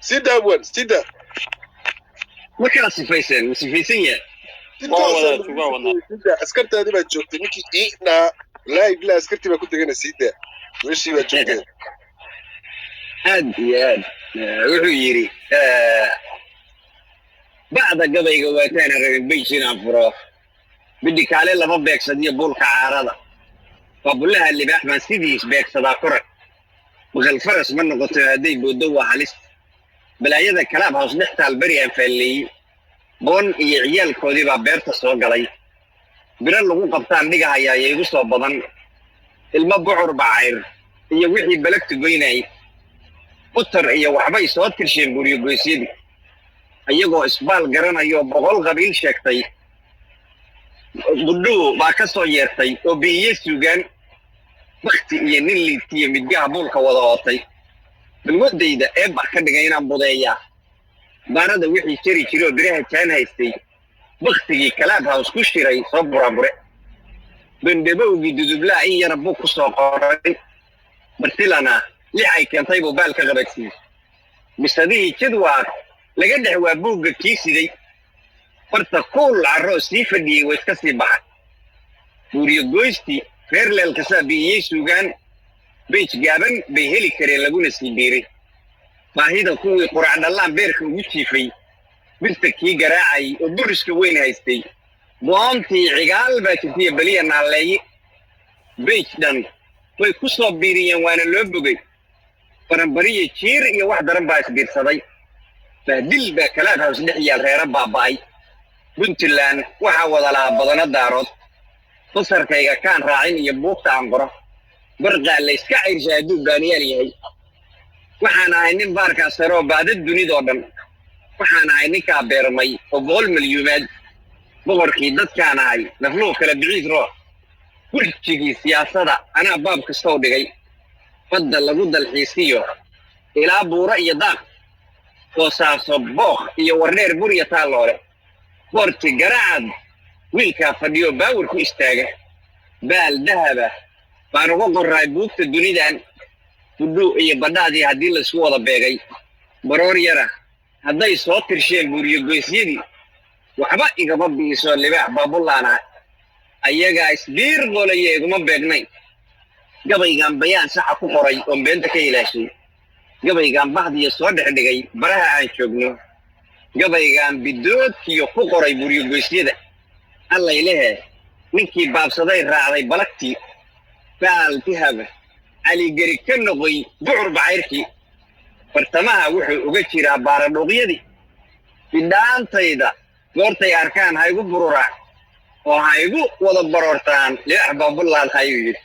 سيدا أول سيدا ما كان سفيسية سيدا أسكرت هذه ما تشوفتي ميكي إيه لا أسكرتي ما كنت هنا سيدا وش ما تشوفتي هاد وحيري بعد قبل قوتين غير بيجينا فروح بدي كالي لما بيكسدي بولك عارضة فبقول لها اللي بأحمد سيديش بيكسدا كرة وغل فرس منه قلت هدي بودوة حاليس بلا يدا كلام هاوس نحتى البريان في اللي بون يعيال كودي بابيرتا سوق علي بلان لغو قبطان ديقا هيا يغسو بضان المبعور بعير إيا وحي بلكت قويناي قطر إيا وحباي سواد كرشين بوريو قويسيدي أيقو إسبال قران أيو بغول غبيل شاكتاي قدو باكسو يرتاي وبييسو قان بختي إيا نيلي تيا مدقاها بولكا وضاوطاي بالمدة إذا إبا كدقاينا بضايا بارada wixii jiri jiro biraha taan haystay waqtigii kalaab house ku shiray sabrabure bandabowgii dudublaa in yar buu ku soo qoray bartilana lixay keentay buu baalka qabadsiis misadii jadwaa laga dhaxwaa buugga kiisiday farta kool arroos sii fadhiyay way iska sii baxay buuriyo goysti reerleel ka saabiyay suugaan beej gaaban bay heli kareen laguna sii biiray baahida kuwii qurac dhalaan beerka ugu jiifay birta kii garaacay oo buriska weyn haystay boontii cigaal baa jirtay baliya naaleey beejdan way ku soo biiriyeen waana loo bogay baranbariye jiir iyo wax daran baa isbiirsaday baadil baa kalaad hoos dhex yaal reera baaba'ay Puntland waxa wada laha badana daarood fasarkayga kaan raacin iyo buugta aan qoro barqa la iska cirshaadu baaniyal yahay waxaan ahay nin baarkaas saroo baadad dunida oo dhan waxaan ahay ninkaa beermay oo 100 milyuumaad boqorkii dadkaan ahay nafluu kala biciid roo kursigii siyaasada anaa baab kastoo dhigay badda lagu dalxiisiyo ilaa buura iyo daaq foosaaso booq iyo wardheer buriya taalloole boorti garaacad wiilkaa fadhiyo baawar ku istaaga baal dahaba baan uga qoraay buugta dunidan buduu iyo badhaadii haddii la isku wada beegay baroor yara hadday soo tirsheen buuriyo goysyadii waxba igama biiso libaax baabulaana ayagaa isbiir qolaya iguma beegnayn gabaygaan bayaan saxa ku qoray oo beenta ka ilaashay gabaygaan bahdiya soo dhexdhigay baraha aan joogno gabaygaan bidoodkiyo ku qoray buuriyo goysyada allay lehe ninkii baabsaday raacday balagtii baal dihaba علي جريكن نقي بعر بعيركي فرتمها وحي وجتيرا باردوغيدي بدان تيدا دورتي أركان هايقو برورا وهايقو ولا برورتان لأحباب الله الخير